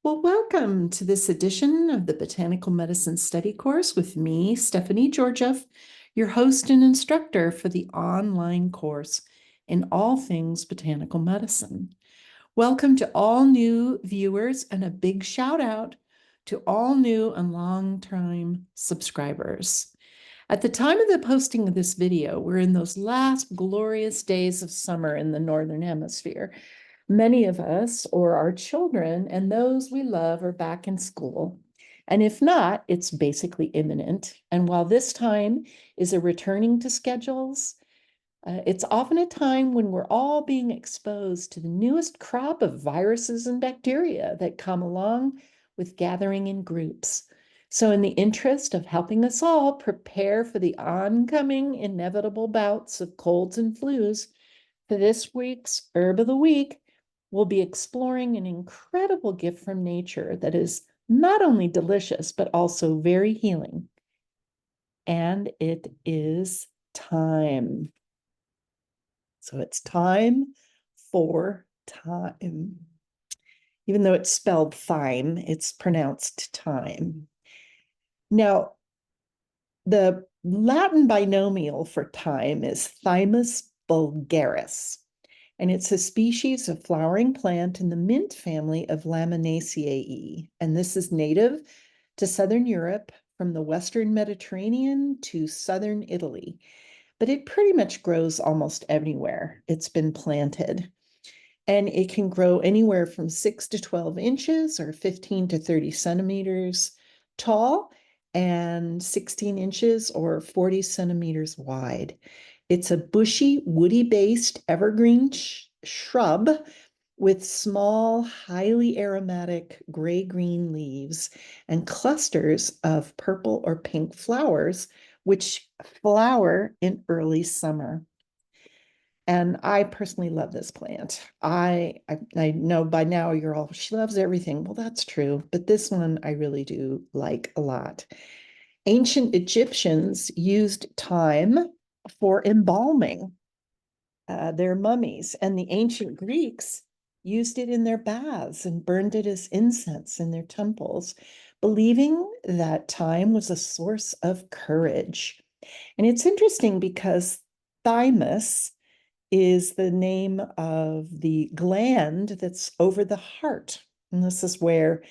Well, welcome to this edition of the Botanical Medicine Study Course with me, Stephanie Georgieff, your host and instructor for the online course in all things botanical medicine. Welcome to all new viewers and a big shout out to all new and long-time subscribers. At the time of the posting of this video, we're in those last glorious days of summer in the Northern Hemisphere. Many of us, or our children, and those we love are back in school. And if not, it's basically imminent. And while this time is a returning to schedules, it's often a time when we're all being exposed to the newest crop of viruses and bacteria that come along with gathering in groups. So in the interest of helping us all prepare for the oncoming inevitable bouts of colds and flus, for this week's Herb of the Week, we'll be exploring an incredible gift from nature that is not only delicious, but also very healing. And it is thyme. So it's thyme for time. Even though it's spelled thyme, it's pronounced thyme. Now, the Latin binomial for thyme is Thymus vulgaris, and it's a species of flowering plant in the mint family of Laminaceae. And this is native to Southern Europe from the Western Mediterranean to Southern Italy. But it pretty much grows almost anywhere it's been planted. And it can grow anywhere from 6 to 12 inches or 15 to 30 centimeters tall and 16 inches or 40 centimeters wide. It's a bushy, woody-based evergreen shrub with small, highly aromatic gray-green leaves and clusters of purple or pink flowers, which flower in early summer. And I personally love this plant. I know by now you're all, she loves everything. Well, that's true, but this one I really do like a lot. Ancient Egyptians used thyme for embalming their mummies, and the ancient Greeks used it in their baths and burned it as incense in their temples, believing that thyme was a source of courage. And it's interesting because thymus is the name of the gland that's over the heart. And this is where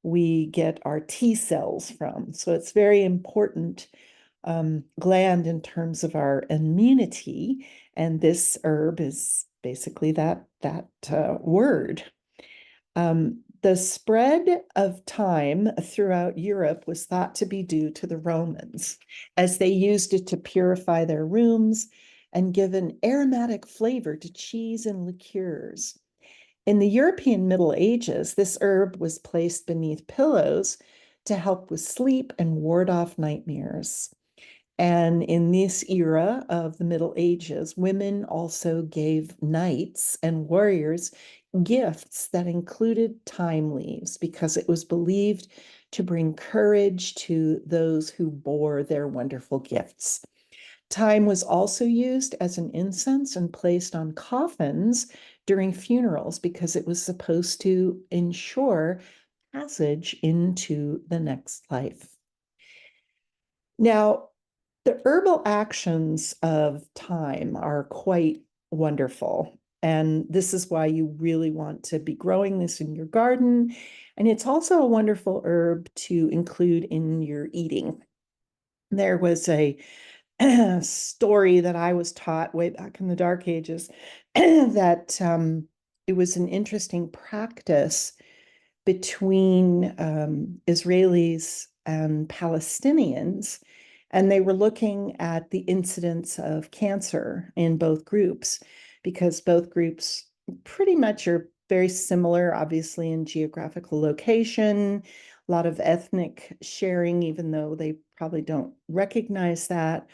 we get our T cells from. So it's very important gland in terms of our immunity. And this herb is basically that word. The spread of thyme throughout Europe was thought to be due to the Romans, as they used it to purify their rooms and give an aromatic flavor to cheese and liqueurs. In the European Middle Ages, this herb was placed beneath pillows to help with sleep and ward off nightmares. And in this era of the Middle Ages, women also gave knights and warriors gifts that included thyme leaves because it was believed to bring courage to those who bore their wonderful gifts. Thyme was also used as an incense and placed on coffins during funerals because it was supposed to ensure passage into the next life. Now, the herbal actions of thyme are quite wonderful. And this is why you really want to be growing this in your garden. And it's also a wonderful herb to include in your eating. There was a story that I was taught way back in the Dark Ages that it was an interesting practice between Israelis and Palestinians, and they were looking at the incidence of cancer in both groups because both groups pretty much are very similar, obviously, in geographical location, a lot of ethnic sharing, even though they probably don't recognize that.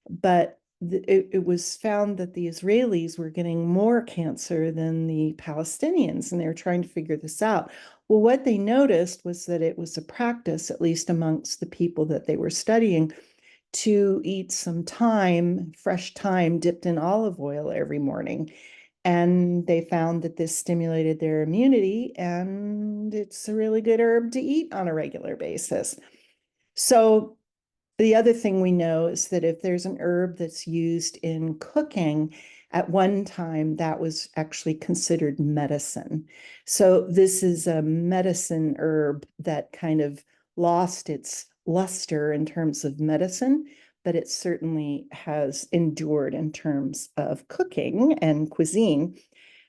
But it was found that the Israelis were getting more cancer than the Palestinians, and they were trying to figure this out. Well, what they noticed was that it was a practice, at least amongst the people that they were studying, to eat some thyme, fresh thyme dipped in olive oil every morning. And they found that this stimulated their immunity, and it's a really good herb to eat on a regular basis. So the other thing we know is that if there's an herb that's used in cooking, at one time that was actually considered medicine. So this is a medicine herb that kind of lost its luster in terms of medicine, but it certainly has endured in terms of cooking and cuisine.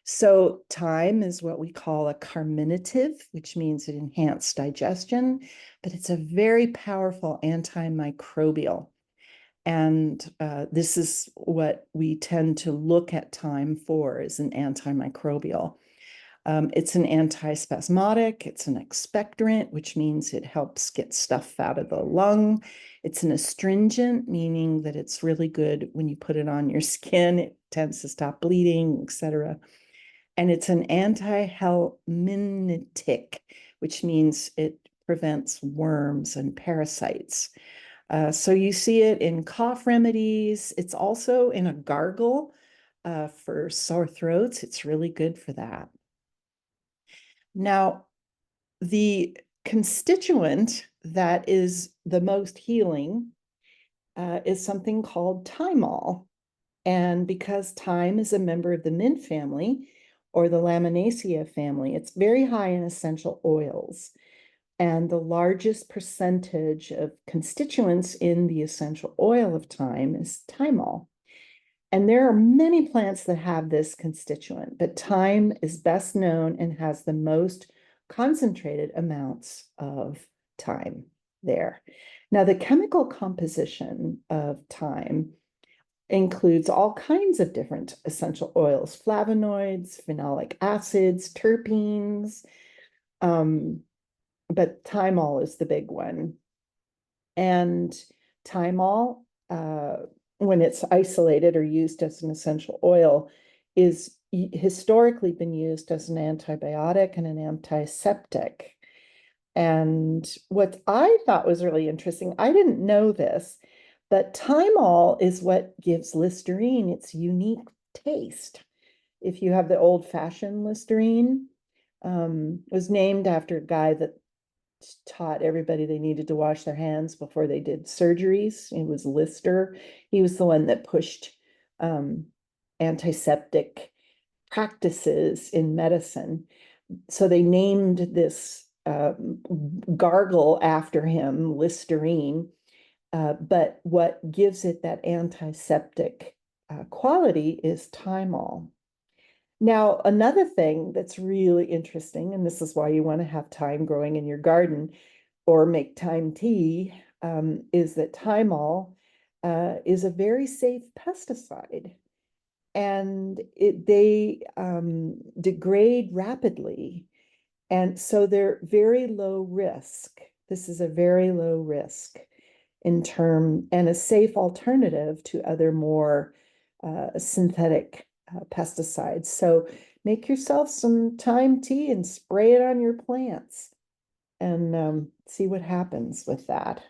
So thyme is what we call a carminative, which means it enhances digestion, but it's a very powerful antimicrobial. And this is what we tend to look at thyme for, is an antimicrobial. It's an antispasmodic, it's an expectorant, which means it helps get stuff out of the lung. It's an astringent, meaning that it's really good when you put it on your skin. It tends to stop bleeding, etc. And it's an antihelminthic, which means it prevents worms and parasites. So you see it in cough remedies. It's also in a gargle for sore throats. It's really good for that. Now, the constituent that is the most healing is something called thymol. And because thyme is a member of the mint family or the Laminaceae family, it's very high in essential oils. And the largest percentage of constituents in the essential oil of thyme is thymol. And there are many plants that have this constituent, but thyme is best known and has the most concentrated amounts of thyme there. Now, the chemical composition of thyme includes all kinds of different essential oils, flavonoids, phenolic acids, terpenes, but thymol is the big one. And thymol, when it's isolated or used as an essential oil, is historically been used as an antibiotic and an antiseptic. And what I thought was really interesting, I didn't know this, but thymol is what gives Listerine its unique taste. If you have the old-fashioned Listerine, it was named after a guy that taught everybody they needed to wash their hands before they did surgeries. It was Lister. He was the one that pushed antiseptic practices in medicine. So they named this gargle after him, Listerine. But what gives it that antiseptic quality is thymol. Now, another thing that's really interesting, and this is why you want to have thyme growing in your garden or make thyme tea, is that thymol is a very safe pesticide. And they degrade rapidly. And so they're very low risk. This is a very low risk in term and a safe alternative to other more synthetic pesticides. So make yourself some thyme tea and spray it on your plants and see what happens with that.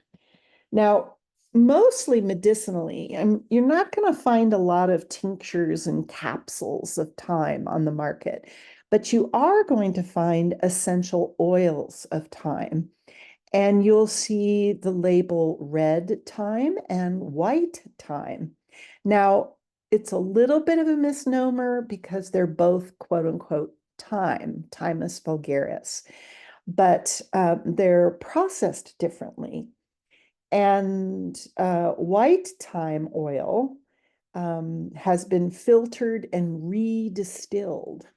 Now, mostly medicinally, and you're not going to find a lot of tinctures and capsules of thyme on the market, but you are going to find essential oils of thyme. And you'll see the label red thyme and white thyme. Now, it's a little bit of a misnomer because they're both quote unquote thyme, Thymus vulgaris, but they're processed differently. And white thyme oil has been filtered and re-distilled,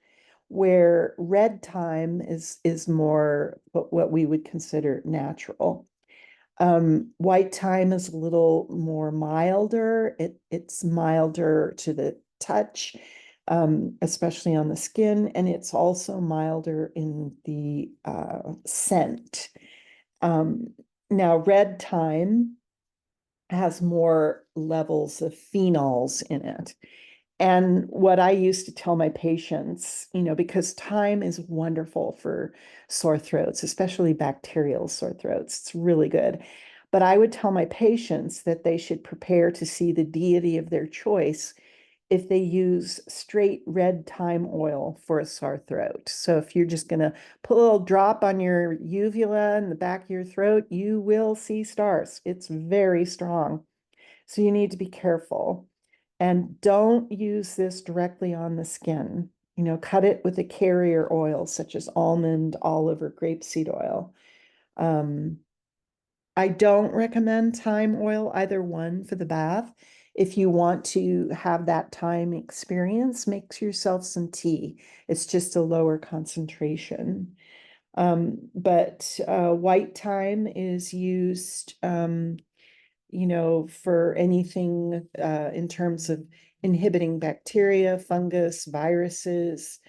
where red thyme is more what we would consider natural. White thyme is a little more milder. It's milder to the touch, especially on the skin, and it's also milder in the scent. Now, red thyme has more levels of phenols in it. And what I used to tell my patients, because thyme is wonderful for sore throats, especially bacterial sore throats, it's really good. But I would tell my patients that they should prepare to see the deity of their choice if they use straight red thyme oil for a sore throat. So if you're just going to put a little drop on your uvula in the back of your throat, you will see stars. It's very strong. So you need to be careful. And don't use this directly on the skin. Cut it with a carrier oil such as almond, olive, or grapeseed oil. I don't recommend thyme oil, either one, for the bath. If you want to have that thyme experience, make yourself some tea. It's just a lower concentration. But white thyme is used, for anything in terms of inhibiting bacteria, fungus, viruses.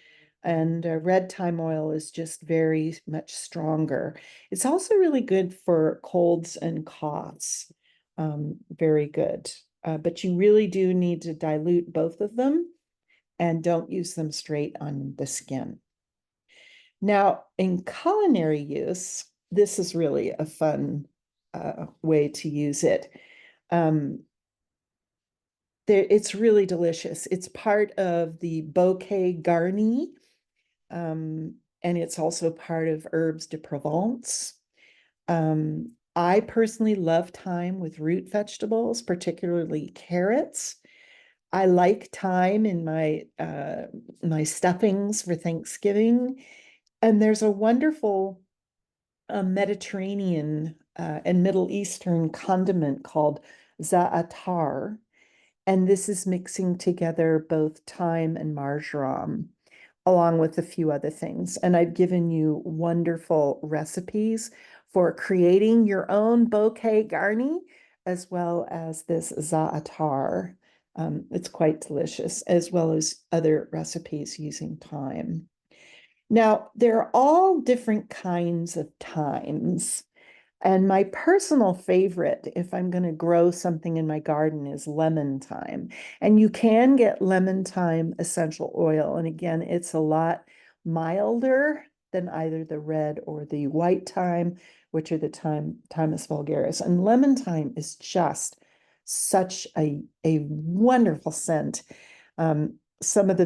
And red thyme oil is just very much stronger. It's also really good for colds and coughs. Very good. But you really do need to dilute both of them and don't use them straight on the skin. Now, in culinary use, this is really a fun way to use it. It's really delicious. It's part of the Bouquet Garni, and it's also part of Herbes de Provence. I personally love thyme with root vegetables, particularly carrots. I like thyme in my stuffings for Thanksgiving. And there's a wonderful Mediterranean and Middle Eastern condiment called Za'atar. And this is mixing together both thyme and marjoram, along with a few other things. And I've given you wonderful recipes for creating your own bouquet garni, as well as this za'atar. It's quite delicious, as well as other recipes using thyme. Now, there are all different kinds of thymes. And my personal favorite, if I'm going to grow something in my garden, is lemon thyme. And you can get lemon thyme essential oil. And again, it's a lot milder than either the red or the white thyme, which are the Thymus vulgaris. And lemon thyme is just such a wonderful scent. Some of the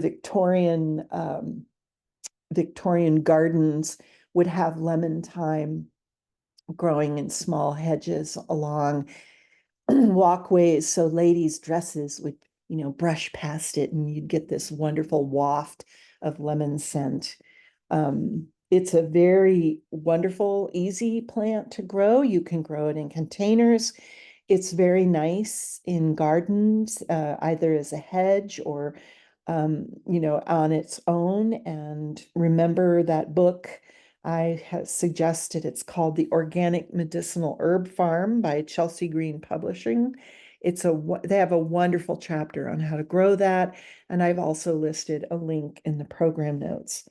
Victorian gardens would have lemon thyme growing in small hedges along walkways. So ladies' dresses would, brush past it and you'd get this wonderful waft of lemon scent. It's a very wonderful, easy plant to grow. You can grow it in containers. It's very nice in gardens, either as a hedge or, on its own. And remember that book I have suggested, it's called The Organic Medicinal Herb Farm by Chelsea Green Publishing. They have a wonderful chapter on how to grow that. And I've also listed a link in the program notes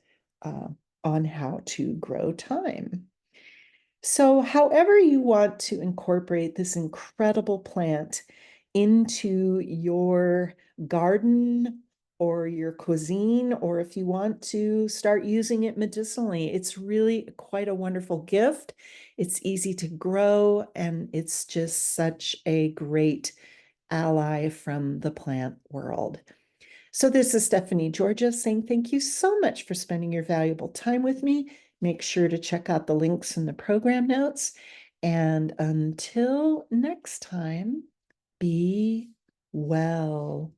on how to grow thyme. So however you want to incorporate this incredible plant into your garden or your cuisine, or if you want to start using it medicinally, it's really quite a wonderful gift. It's easy to grow, and it's just such a great ally from the plant world. So this is Stephanie Georgia saying thank you so much for spending your valuable time with me. Make sure to check out the links in the program notes. And until next time, be well.